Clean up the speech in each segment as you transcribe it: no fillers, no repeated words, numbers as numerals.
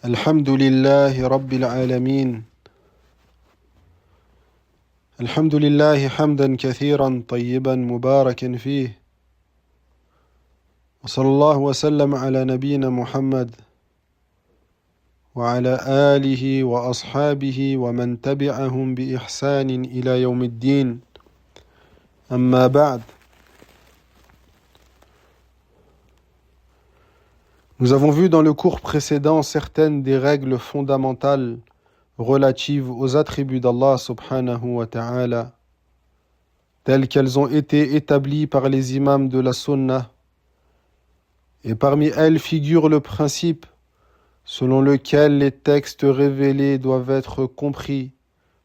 الحمد لله رب العالمين. الحمد لله حمدا كثيرا طيبا مباركا فيه، وصلى الله وسلم على نبينا محمد وعلى آله وأصحابه ومن تبعهم بإحسان إلى يوم الدين. أما بعد. Nous avons vu dans le cours précédent certaines des règles fondamentales relatives aux attributs d'Allah subhanahu wa ta'ala, telles qu'elles ont été établies par les imams de la Sunnah, et parmi elles figure le principe selon lequel les textes révélés doivent être compris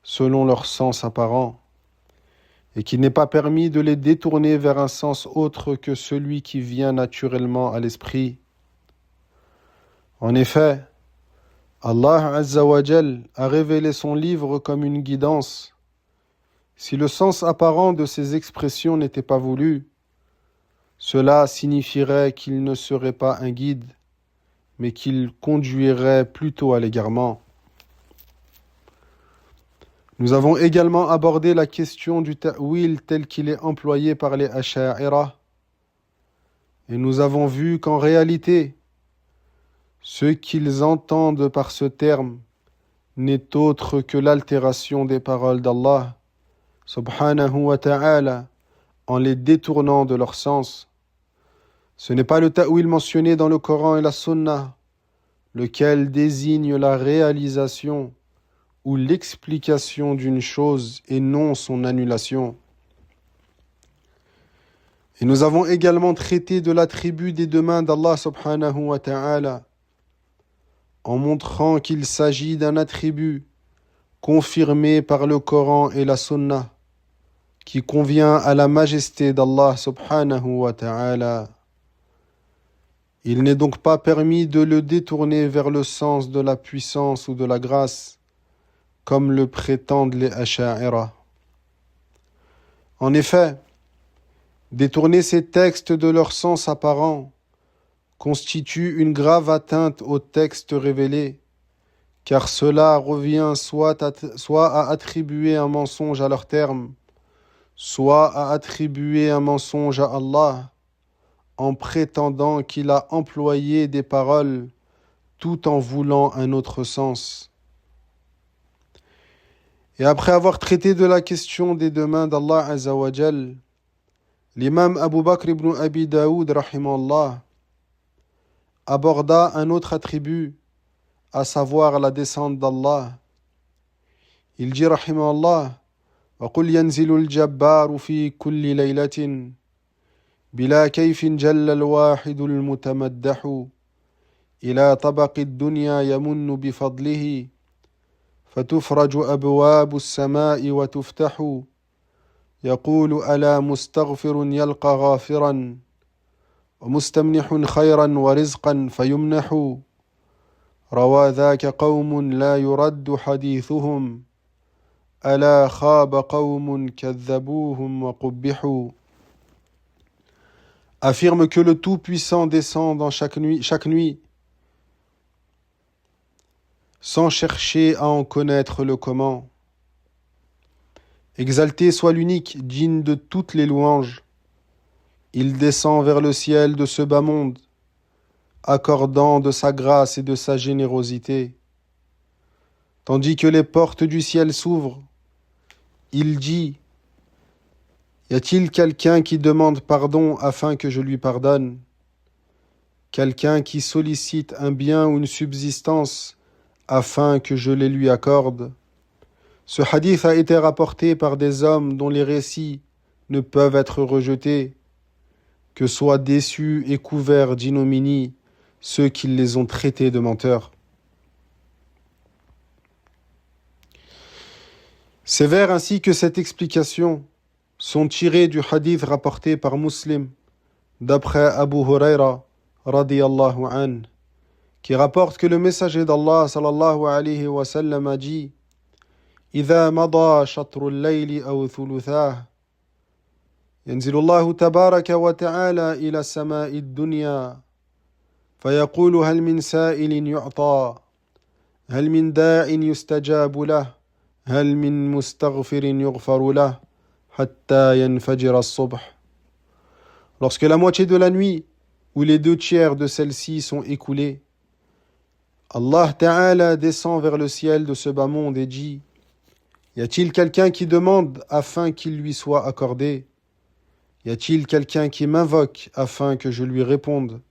selon leur sens apparent, et qu'il n'est pas permis de les détourner vers un sens autre que celui qui vient naturellement à l'esprit. En effet, Allah Azza wa Jal a révélé son livre comme une guidance. Si le sens apparent de ces expressions n'était pas voulu, cela signifierait qu'il ne serait pas un guide, mais qu'il conduirait plutôt à l'égarement. Nous avons également abordé la question du ta'wil tel qu'il est employé par les Asha'ira, et nous avons vu qu'en réalité, ce qu'ils entendent par ce terme n'est autre que l'altération des paroles d'Allah subhanahu wa ta'ala en les détournant de leur sens. Ce n'est pas le ta'wil mentionné dans le Coran et la Sunna, lequel désigne la réalisation ou l'explication d'une chose et non son annulation. Et nous avons également traité de l'attribut des deux mains d'Allah subhanahu wa ta'ala, en montrant qu'il s'agit d'un attribut confirmé par le Coran et la Sunna, qui convient à la majesté d'Allah subhanahu wa ta'ala. Il n'est donc pas permis de le détourner vers le sens de la puissance ou de la grâce, comme le prétendent les Asha'ira. En effet, détourner ces textes de leur sens apparent constitue une grave atteinte aux textes révélés, car cela revient soit à attribuer un mensonge à leur terme, soit à attribuer un mensonge à Allah, en prétendant qu'il a employé des paroles tout en voulant un autre sens. Et après avoir traité de la question des deux mains d'Allah Azza wa Jal, l'imam Abu Bakr ibn Abi Daoud rahimahullah aborda un autre attribut, à savoir la descente d'Allah. Il dit rahimahullah: وَقُلْ يَنْزِلُ الْجَبَّارُ فِي كُلِّ لَيْلَةٍ بِلَا كَيْفٍ جَلَّ الْوَاحِدُ الْمُتَمَدَّحُ إِلَى طَبَقِ الدُّنْيَا يَمُنُّ بِفَضْلِهِ فَتُفْرَجُ أَبْوَابُ السَّمَاءِ وَتُفْتَحُ يَقُولُ أَلَا مُسْتَغْفِرٌ يَلْقَى غَافِرًا ومستمنح خيرا ورزقا فيمنح روى ذاك قوم لا يرد حديثهم ألا خاب قوم كذبوهم وقبحوا. Affirme que le Tout-Puissant descend dans chaque nuit, sans chercher à en connaître le comment. Exalté soit l'unique, digne de toutes les louanges. Il descend vers le ciel de ce bas monde, accordant de sa grâce et de sa générosité. Tandis que les portes du ciel s'ouvrent, il dit: y a-t-il quelqu'un qui demande pardon afin que je lui pardonne? Quelqu'un qui sollicite un bien ou une subsistance afin que je les lui accorde? Ce hadith a été rapporté par des hommes dont les récits ne peuvent être rejetés, que soient déçus et couverts d'ignominie ceux qui les ont traités de menteurs. Ces vers ainsi que cette explication sont tirés du hadith rapporté par Muslim d'après Abu Huraira radiyallahu an, qui rapporte que le messager d'Allah sallallahu alayhi wa sallam a dit: إذا مضى شطر الليل أو ثلثاه ينزل الله تبارك وتعالى إلى السماء الدنيا فيقول هل من سائل يعطى هل من داع يستجاب له هل من مستغفر يغفر له حتى ينفجر الصبح. Lorsque la moitié de la nuit ou les 2/3 de celle-ci sont écoulés, Allah Ta'ala descend vers le ciel de ce bas monde et dit: Y a-t-il quelqu'un qui demande afin qu'il lui soit accordé? Y a-t-il quelqu'un qui m'invoque afin que je lui réponde?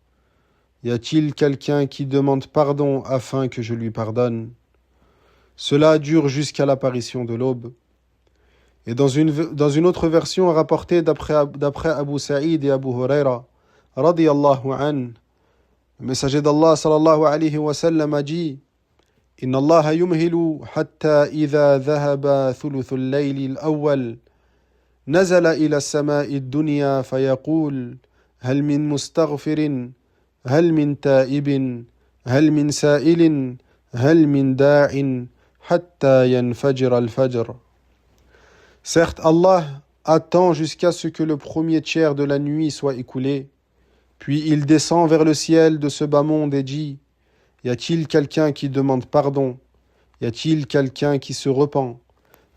Y a-t-il quelqu'un qui demande pardon afin que je lui pardonne? Cela dure jusqu'à l'apparition de l'aube. Et dans une autre version rapportée d'après Abu Sa'id et Abu Huraira, radiyallahu an, le messager d'Allah sallallahu alayhi wa sallam a dit: Inna Allah yumhilu hatta idha dhahaba thuluthul layli al-awwal nazala ila as-sama'i ad-dunya fayaqul hal min mustaghfirin hal min ta'ibin hal min sa'ilin hal min da'in hatta yanfajira al-fajr. Certes, Allah attend jusqu'à ce que le premier tiers de la nuit soit écoulé, puis il descend vers le ciel de ce bas monde et dit: Y a-t-il quelqu'un qui demande pardon? Y a-t-il quelqu'un qui se repent?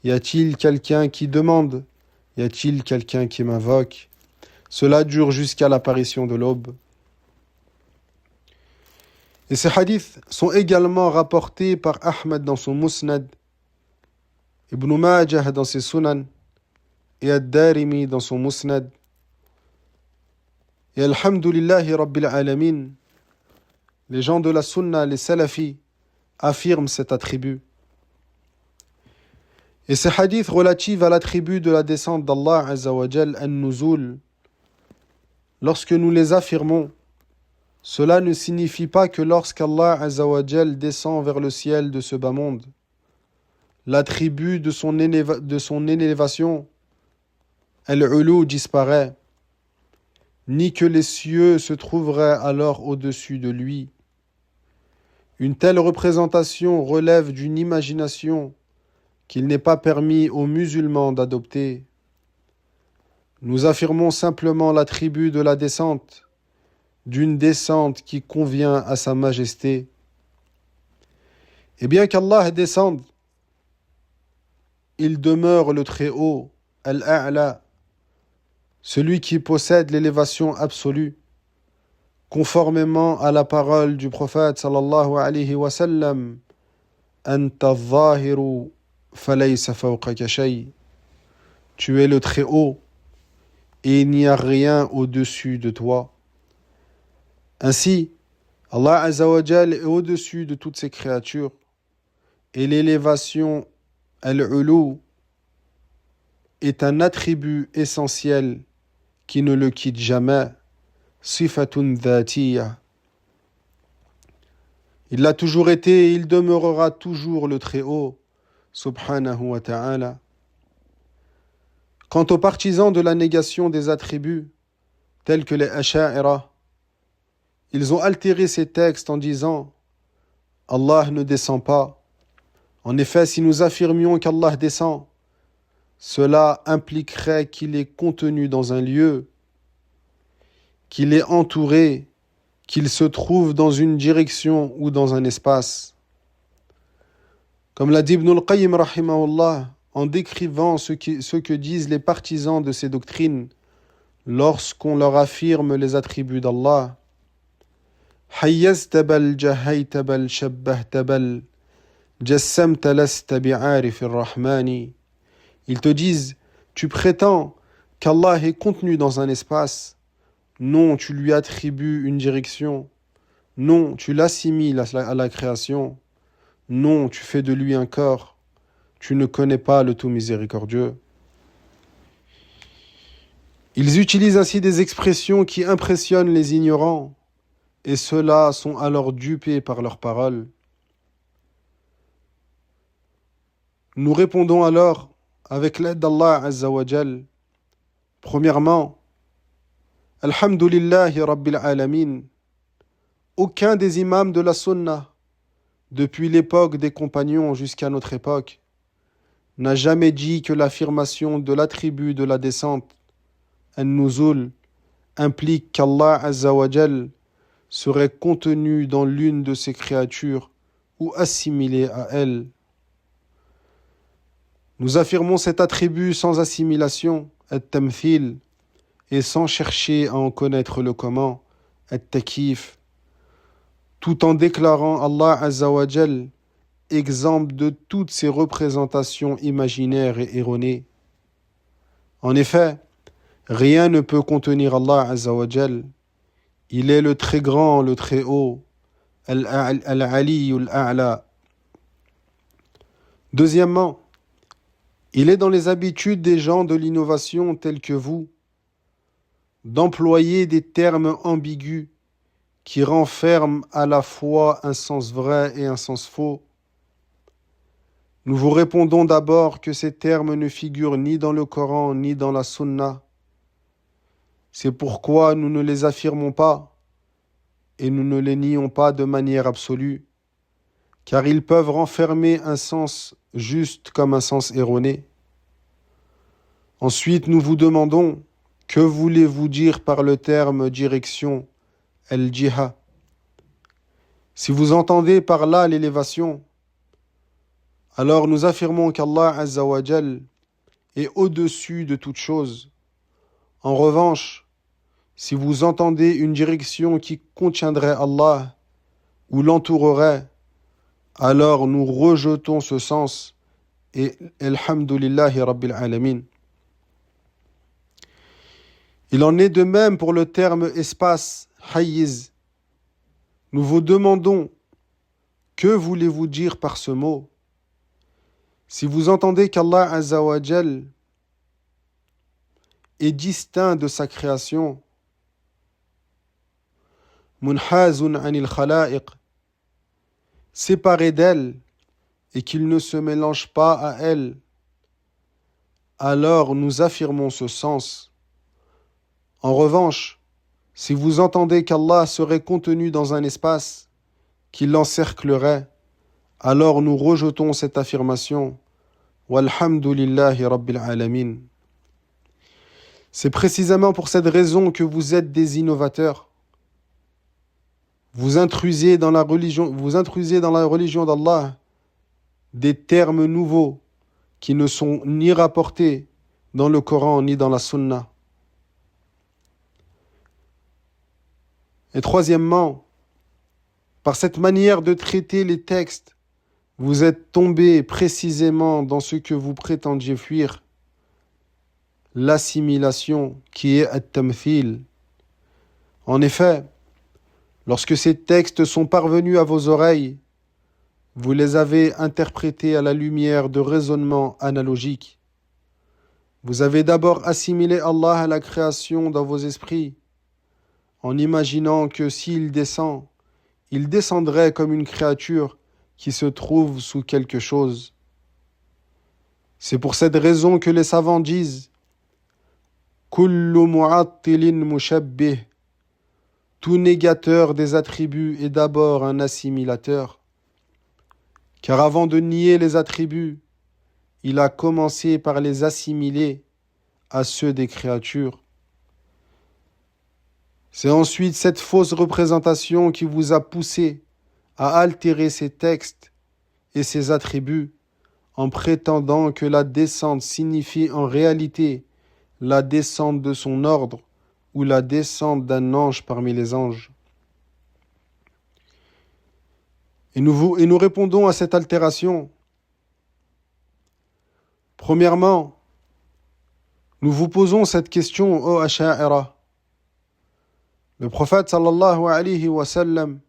Y a-t-il quelqu'un qui demande? Y a-t-il quelqu'un qui m'invoque? Cela dure jusqu'à l'apparition de l'aube. Et ces hadiths sont également rapportés par Ahmed dans son Musnad, Ibn Majah dans ses Sunan, et Ad-Darimi dans son Musnad. Et Alhamdulillahi Rabbil Alamin, les gens de la Sunna, les Salafis, affirment cet attribut. Et ces hadiths relatifs à l'attribut de la descente d'Allah Azza wa Jal, An-Nuzul, lorsque nous les affirmons, cela ne signifie pas que lorsqu'Allah Azza wa Jal descend vers le ciel de ce bas monde, l'attribut de son élévation, Al-Ulu, disparaît, ni que les cieux se trouveraient alors au-dessus de lui. Une telle représentation relève d'une imagination qu'il n'est pas permis aux musulmans d'adopter. Nous affirmons simplement l'attribut de la descente, d'une descente qui convient à sa majesté. Et bien qu'Allah descende, il demeure le Très-Haut, Al-A'la, celui qui possède l'élévation absolue, conformément à la parole du prophète sallallahu alayhi wa sallam: Anta adh-dhahiru falaysa fawqaka shay. Tu es le Très-Haut et il n'y a rien au-dessus de toi. Ainsi, Allah Azza wa Jal est au-dessus de toutes ses créatures et l'élévation, Al-Ulu, est un attribut essentiel qui ne le quitte jamais. Sifatun dhatiyya. Il l'a toujours été et il demeurera toujours le Très-Haut, subhanahu wa ta'ala. Quant aux partisans de la négation des attributs, tels que les Asha'ira, ils ont altéré ces textes en disant: Allah ne descend pas. En effet, si nous affirmions qu'Allah descend, cela impliquerait qu'il est contenu dans un lieu, qu'il est entouré, qu'il se trouve dans une direction ou dans un espace. Comme l'a dit Ibn al-Qayyim rahimahullah, en décrivant ce que disent les partisans de ces doctrines lorsqu'on leur affirme les attributs d'Allah: Hayyazta bal jahayta bal shabbahta bal jassamta lasta bi'arifir rahmani. Ils te disent: tu prétends qu'Allah est contenu dans un espace. Non, tu lui attribues une direction. Non, tu l'assimiles à la création. Non, tu fais de lui un corps. Tu ne connais pas le tout miséricordieux. Ils utilisent ainsi des expressions qui impressionnent les ignorants, et ceux-là sont alors dupés par leurs paroles. Nous répondons alors avec l'aide d'Allah Azza wa Jal. Premièrement, Alhamdulillahi Rabbil Alamin, aucun des imams de la Sunna, depuis l'époque des compagnons jusqu'à notre époque, n'a jamais dit que l'affirmation de l'attribut de la descente, An-Nuzul, implique qu'Allah Azza wa Jal serait contenu dans l'une de ses créatures ou assimilé à elle. Nous affirmons cet attribut sans assimilation, at-tamthil, et sans chercher à en connaître le comment, at-takif, tout en déclarant Allah Azza wa Jal exempt de toutes ces représentations imaginaires et erronées. En effet, rien ne peut contenir Allah Azza wa Jal. Il est le très grand, le très haut, Al-Ali al-A'la. Deuxièmement, il est dans les habitudes des gens de l'innovation tels que vous d'employer des termes ambigus qui renferment à la fois un sens vrai et un sens faux. Nous vous répondons d'abord que ces termes ne figurent ni dans le Coran ni dans la Sunna. C'est pourquoi nous ne les affirmons pas et nous ne les nions pas de manière absolue, car ils peuvent renfermer un sens juste comme un sens erroné. Ensuite, nous vous demandons, que voulez-vous dire par le terme direction, al-jiha? Si vous entendez par là l'élévation, alors nous affirmons qu'Allah Azza wa Jal est au-dessus de toute chose. En revanche, si vous entendez une direction qui contiendrait Allah ou l'entourerait, alors nous rejetons ce sens et Alhamdulillahi Rabbil Alamin. Il en est de même pour le terme espace, hayyiz. Nous vous demandons, que voulez-vous dire par ce mot? Si vous entendez qu'Allah Azza wa Jal est distinct de sa création, munhazun anil khala'iq, séparé d'elle et qu'il ne se mélange pas à elle, alors nous affirmons ce sens. En revanche, si vous entendez qu'Allah serait contenu dans un espace qui l'encerclerait, alors nous rejetons cette affirmation. Walhamdulillahi Rabbil Alamin. C'est précisément pour cette raison que vous êtes des innovateurs. Vous intrusez dans la religion d'Allah des termes nouveaux qui ne sont ni rapportés dans le Coran ni dans la Sunna. Et troisièmement, par cette manière de traiter les textes, vous êtes tombés précisément dans ce que vous prétendiez fuir, l'assimilation qui est at-tamthil. En effet, lorsque ces textes sont parvenus à vos oreilles, vous les avez interprétés à la lumière de raisonnements analogiques. Vous avez d'abord assimilé Allah à la création dans vos esprits, en imaginant que s'il descend, il descendrait comme une créature qui se trouve sous quelque chose. C'est pour cette raison que les savants disent Kullu mu'attilin mushabbih. Tout négateur des attributs est d'abord un assimilateur. Car avant de nier les attributs, il a commencé par les assimiler à ceux des créatures. C'est ensuite cette fausse représentation qui vous a poussé à altérer ces textes et ces attributs en prétendant que la descente signifie en réalité la descente de son ordre ou la descente d'un ange parmi les anges. Et nous répondons à cette altération. Premièrement, nous vous posons cette question, ô Asha'ira. Le prophète sallallahu alayhi wa sallam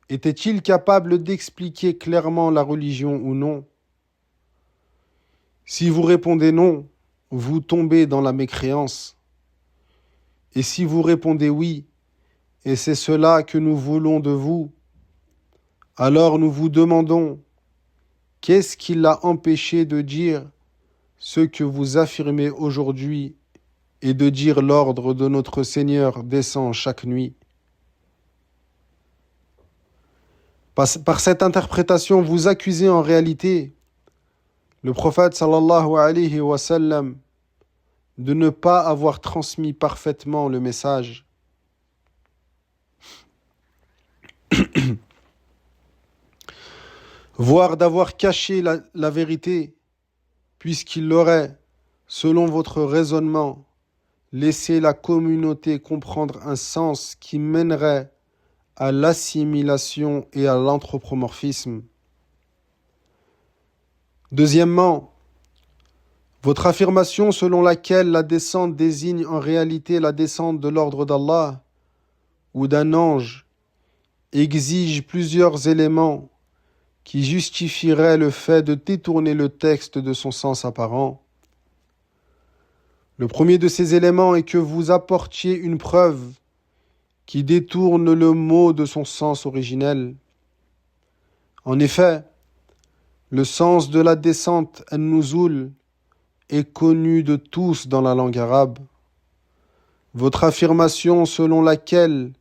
était-il capable d'expliquer clairement la religion ou non? Si vous répondez non, vous tombez dans la mécréance. Et si vous répondez oui, et c'est cela que nous voulons de vous, alors nous vous demandons, qu'est-ce qui l'a empêché de dire ce que vous affirmez aujourd'hui et de dire l'ordre de notre Seigneur descend chaque nuit? Par cette interprétation, vous accusez en réalité le prophète sallallahu alayhi wa sallam de ne pas avoir transmis parfaitement le message. voire d'avoir caché la vérité, puisqu'il aurait, selon votre raisonnement, laissé la communauté comprendre un sens qui mènerait à l'assimilation et à l'anthropomorphisme. Deuxièmement, votre affirmation selon laquelle la descente désigne en réalité la descente de l'ordre d'Allah ou d'un ange exige plusieurs éléments qui justifieraient le fait de détourner le texte de son sens apparent. Le premier de ces éléments est que vous apportiez une preuve qui détourne le mot de son sens originel. En effet, le sens de la descente an-nuzul est connu de tous dans la langue arabe. Votre affirmation selon laquelle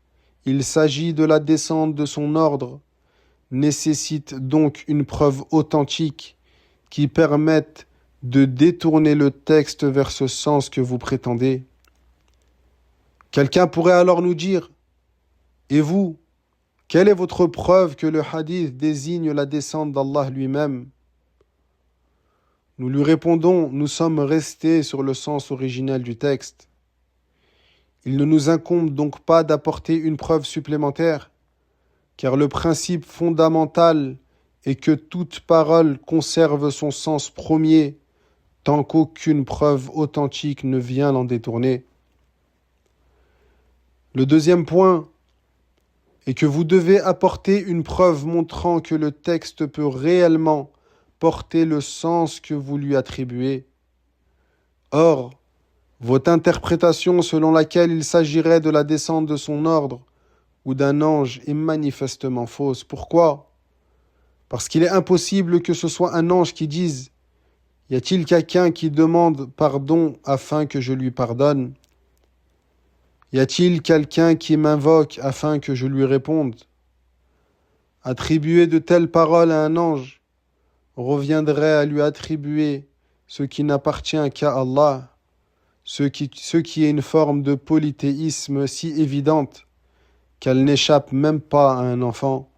il s'agit de la descente de son ordre nécessite donc une preuve authentique qui permette de détourner le texte vers ce sens que vous prétendez. Quelqu'un pourrait alors nous dire, et vous, quelle est votre preuve que le hadith désigne la descente d'Allah lui-même? Nous lui répondons, nous sommes restés sur le sens originel du texte. Il ne nous incombe donc pas d'apporter une preuve supplémentaire, car le principe fondamental est que toute parole conserve son sens premier tant qu'aucune preuve authentique ne vient l'en détourner. Le deuxième point est que vous devez apporter une preuve montrant que le texte peut réellement porter le sens que vous lui attribuez. Or, votre interprétation selon laquelle il s'agirait de la descente de son ordre ou d'un ange est manifestement fausse. Pourquoi? Parce qu'il est impossible que ce soit un ange qui dise « Y a-t-il quelqu'un qui demande pardon afin que je lui pardonne? Y a-t-il quelqu'un qui m'invoque afin que je lui réponde ?» Attribuer de telles paroles à un ange reviendrait à lui attribuer ce qui n'appartient qu'à Allah, ce qui est une forme de polythéisme si évidente qu'elle n'échappe même pas à un enfant.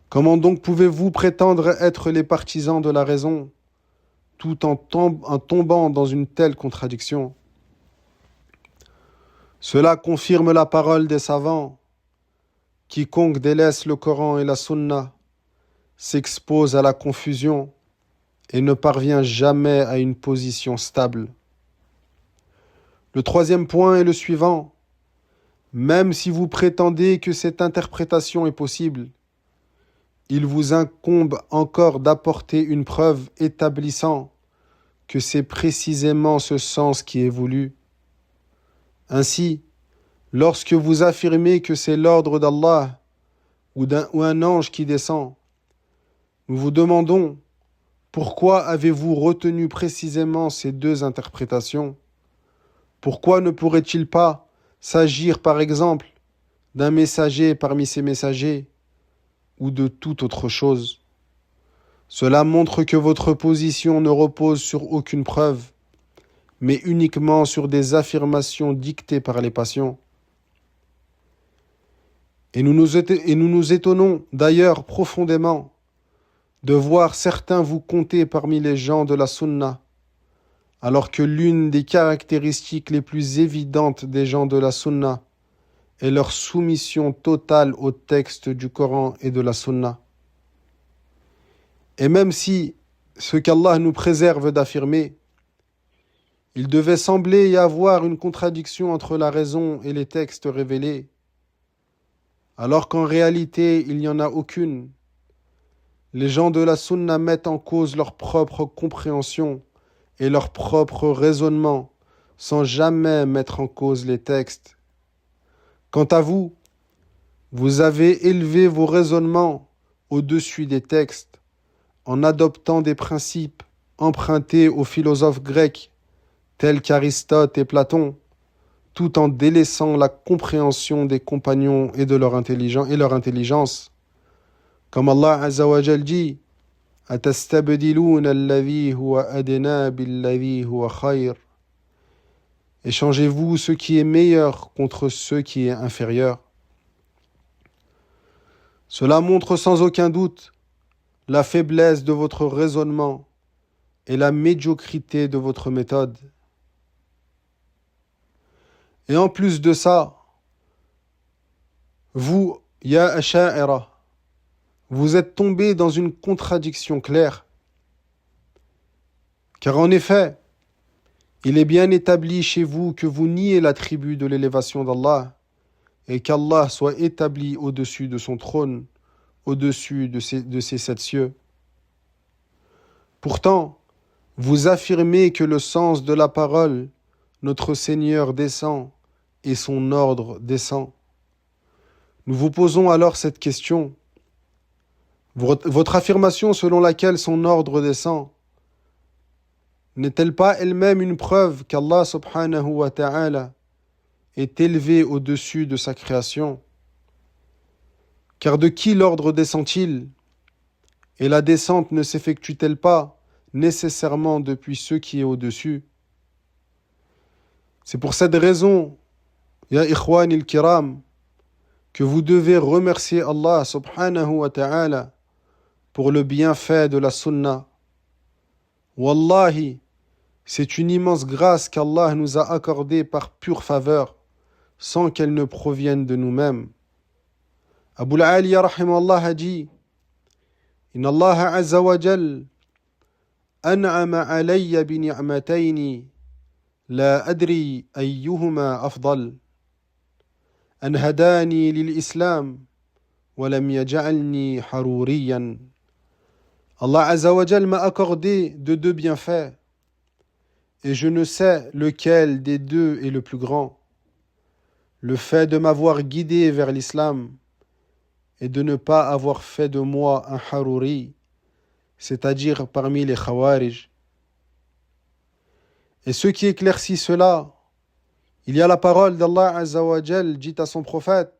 Comment donc pouvez-vous prétendre être les partisans de la raison, tout en tombant dans une telle contradiction? Cela confirme la parole des savants. Quiconque délaisse le Coran et la Sunna s'expose à la confusion et ne parvient jamais à une position stable. Le troisième point est le suivant. Même si vous prétendez que cette interprétation est possible, il vous incombe encore d'apporter une preuve établissant que c'est précisément ce sens qui est voulu. Ainsi, lorsque vous affirmez que c'est l'ordre d'Allah ou un ange qui descend, nous vous demandons pourquoi avez-vous retenu précisément ces deux interprétations? Pourquoi ne pourrait-il pas s'agir par exemple d'un messager parmi ces messagers ou de toute autre chose? Cela montre que votre position ne repose sur aucune preuve, mais uniquement sur des affirmations dictées par les passions. Et nous nous étonnons d'ailleurs profondément de voir certains vous compter parmi les gens de la Sunna, alors que l'une des caractéristiques les plus évidentes des gens de la Sunna est leur soumission totale au texte du Coran et de la Sunna. Et même si ce qu'Allah nous préserve d'affirmer, il devait sembler y avoir une contradiction entre la raison et les textes révélés, alors qu'en réalité il n'y en a aucune. Les gens de la Sunna mettent en cause leur propre compréhension et leur propre raisonnement, sans jamais mettre en cause les textes. Quant à vous, vous avez élevé vos raisonnements au-dessus des textes, en adoptant des principes empruntés aux philosophes grecs, tels qu'Aristote et Platon, tout en délaissant la compréhension des compagnons et de leur intelligence. Comme Allah Azza wa Jal dit, أَتَسْتَبْدِلُونَ الَّذِي هُوَ أَدْنَى بِالَّذِي هُوَ خَيْرٌ. Échangez-vous ce qui est meilleur contre ce qui est inférieur. Cela montre sans aucun doute la faiblesse de votre raisonnement et la médiocrité de votre méthode. Et en plus de ça, vous, ya Asha'ira, vous êtes tombés dans une contradiction claire. Car en effet, il est bien établi chez vous que vous niez l'attribut de l'élévation d'Allah et qu'Allah soit établi au-dessus de son trône, au-dessus de ses 7 cieux. Pourtant, vous affirmez que le sens de la parole, notre Seigneur descend et son ordre descend. Nous vous posons alors cette question. Votre affirmation selon laquelle son ordre descend, n'est-elle pas elle-même une preuve qu'Allah subhanahu wa ta'ala est élevé au-dessus de sa création? Car de qui l'ordre descend-il? Et la descente ne s'effectue-t-elle pas nécessairement depuis ce qui est au-dessus? C'est pour cette raison, ya ikhwan il-kiram, que vous devez remercier Allah subhanahu wa ta'ala pour le bienfait de la sunnah. Wallahi, c'est une immense grâce qu'Allah nous a accordée par pure faveur, sans qu'elle ne provienne de nous-mêmes. Abu al-Aliya rahimahullah a dit: Inna Allah azza wa jal an'ama alayya bi ni'matayn la adri ayyuhuma afdal an hadani lil islam wa lam yaj'alni haruriyan. Allah azza wa jal m'a accordé de 2 bienfaits et je ne sais lequel des 2 est le plus grand. Le fait de m'avoir guidé vers l'islam et de ne pas avoir fait de moi un haruri, c'est-à-dire parmi les khawarij. Et ce qui éclaircit cela, il y a la parole d'Allah Azza wa Jal dite à son prophète,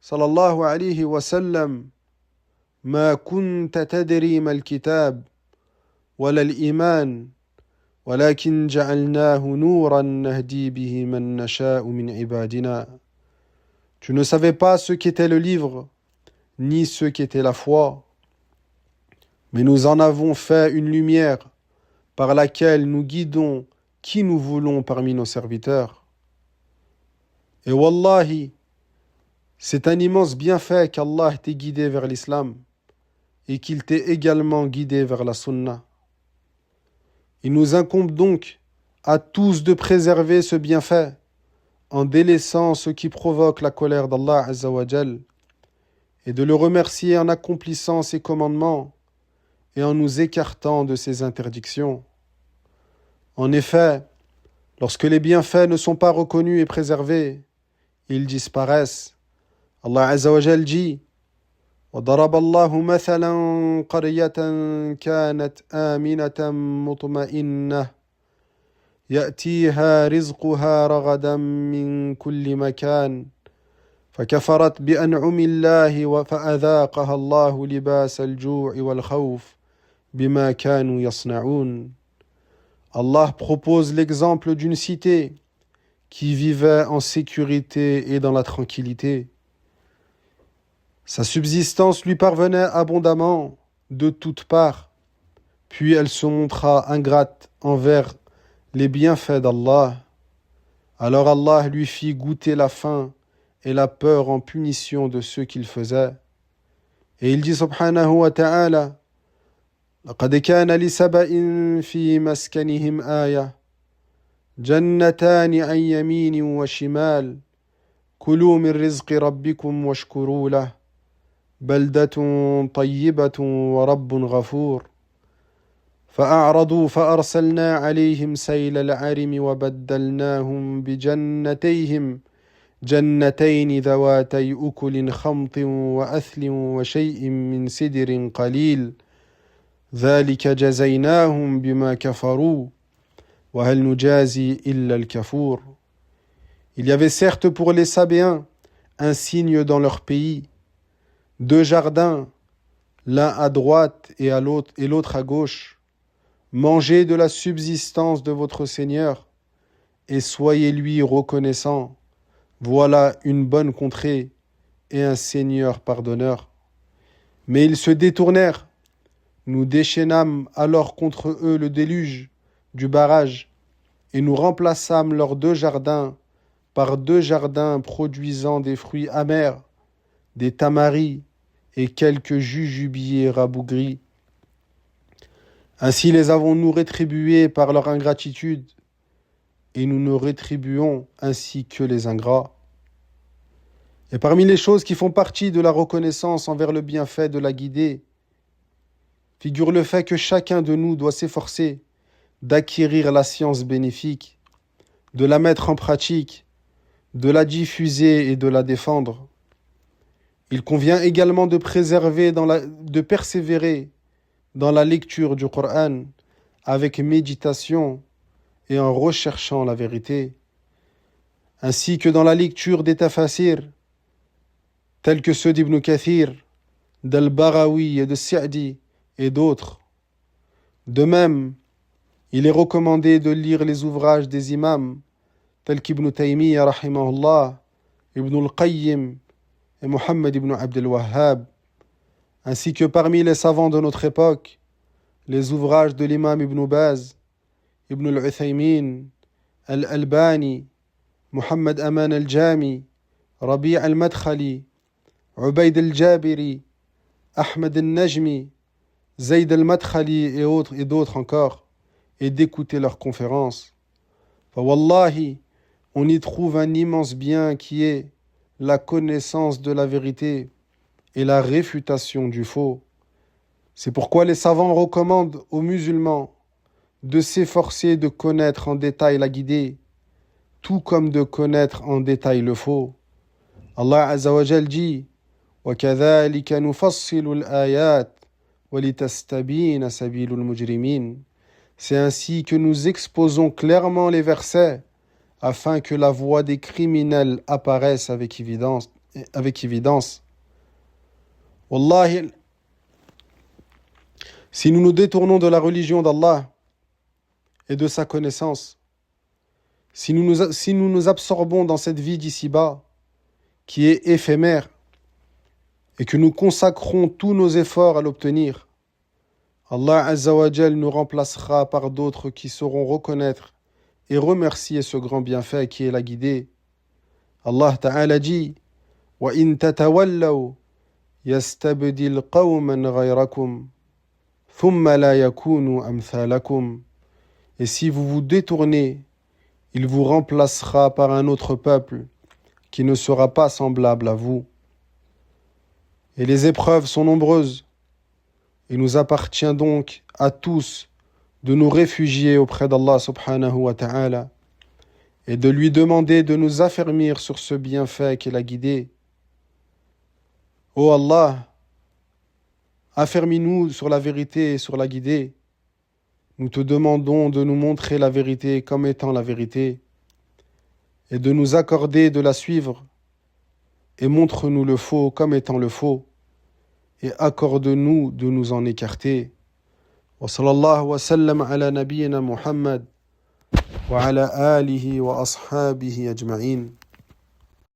sallallahu alayhi wa sallam, Ma kunta tadri mal kitab, wala al-iman, walakin ja'alnahu nuran nahdi bihi man nasha'u min ibadina. Tu ne savais pas ce qu'était le livre, ni ce qu'était la foi, mais nous en avons fait une lumière par laquelle nous guidons qui nous voulons parmi nos serviteurs. Et wallahi, c'est un immense bienfait qu'Allah t'ait guidé vers l'islam et qu'il t'ait également guidé vers la sunnah. Il nous incombe donc à tous de préserver ce bienfait en délaissant ce qui provoque la colère d'Allah Azza wa Jal et de le remercier en accomplissant ses commandements et en nous écartant de ses interdictions. En effet, lorsque les bienfaits ne sont pas reconnus et préservés, ils disparaissent. Allah Azza wa Jal dit: وضرب الله مثلا قرية كانت آمنة مطمئنة يأتيها رزقها رغدا من كل مكان فكفرت بأنعم الله فأذاقها الله لباس الجوع والخوف بما كانوا يصنعون. Allah propose l'exemple d'une cité qui vivait en sécurité et dans la tranquillité. Sa subsistance lui parvenait abondamment de toutes parts, puis elle se montra ingrate envers les bienfaits d'Allah. Alors Allah lui fit goûter la faim et la peur en punition de ce qu'il faisait. Et il dit subhanahu wa ta'ala: لقد كان لسبإ في مسكنهم آية جنتان عن يمين وشمال كلوا من رزق ربكم واشكروا له بلدة طيبة ورب غفور فأعرضوا فأرسلنا عليهم سيل العرم وبدلناهم بجنتيهم جنتين ذواتي أكل خمط وأثل وشيء من سدر قليل ذلك جزيناهم بما كفروا وهل نجازي إلا الكفور. Il y avait certes pour les Sabéens un signe dans leur pays, 2 jardins, l'un à droite et l'autre à gauche. Mangez de la subsistance de votre Seigneur et soyez-lui reconnaissants. Voilà une bonne contrée et un Seigneur pardonneur. Mais ils se détournèrent Nous déchaînâmes alors contre eux le déluge du barrage, et nous remplaçâmes leurs 2 jardins par 2 jardins produisant des fruits amers, des tamaris et quelques jujubiers rabougris. Ainsi les avons-nous rétribués par leur ingratitude, et nous nous rétribuons ainsi que les ingrats. Et parmi les choses qui font partie de la reconnaissance envers le bienfait de la guidée, figure le fait que chacun de nous doit s'efforcer d'acquérir la science bénéfique, de la mettre en pratique, de la diffuser et de la défendre. Il convient également de persévérer dans la lecture du Coran avec méditation et en recherchant la vérité, ainsi que dans la lecture des tafasirs, tels que ceux d'Ibn Kathir, d'Al-Barawi et de Sa'di et d'autres. De même, il est recommandé de lire les ouvrages des imams, tels qu'Ibn Taymiyyah, rahimahullah, Ibn al-Qayyim et Muhammad ibn Abd al-Wahhab, ainsi que parmi les savants de notre époque, les ouvrages de l'imam Ibn Baz, Ibn al-Uthaymin, Al-Albani, Muhammad Aman al-Jami, Rabi' al-Madkhali, Ubayd al-Jabiri, Ahmed al-Najmi, Zayd al-Madkhali et d'autres encore, et d'écouter leurs conférences. Wallahi, on y trouve un immense bien qui est la connaissance de la vérité et la réfutation du faux. C'est pourquoi les savants recommandent aux musulmans de s'efforcer de connaître en détail la guidée, tout comme de connaître en détail le faux. Allah Azza wa Jal dit وَكَذَلِكَ نُفَصِّلُ الْآيَاتِ وَلِتَسْتَبِينَ سَبِيلُ الْمُجْرِمِينَ. C'est ainsi que nous exposons clairement les versets afin que la voie des criminels apparaisse avec évidence. Wallahi, si nous nous détournons de la religion d'Allah et de sa connaissance, si nous nous absorbons dans cette vie d'ici-bas, qui est éphémère, et que nous consacrons tous nos efforts à l'obtenir, Allah Azza wa Jal nous remplacera par d'autres qui sauront reconnaître et remercier ce grand bienfait qui est la guidée. Allah Ta'ala dit وَإِن تَتَوَلَّوْا يَسْتَبْدِلْ قَوْمًا غَيْرَكُمْ ثُمَّ لَا يَكُونُوا أَمْثَالَكُمْ. Et si vous vous détournez, il vous remplacera par un autre peuple qui ne sera pas semblable à vous. Et les épreuves sont nombreuses. Il nous appartient donc à tous de nous réfugier auprès d'Allah subhanahu wa ta'ala et de lui demander de nous affermir sur ce bienfait qu'est la guidée. Ô Allah, affermis-nous sur la vérité et sur la guidée. Nous te demandons de nous montrer la vérité comme étant la vérité et de nous accorder de la suivre, et montre-nous le faux comme étant le faux, et accorde-nous de nous en écarter. Wa sallallahu wa sallam ala nabiyyina Muhammad wa ala alihi wa ashabihi ajma'in.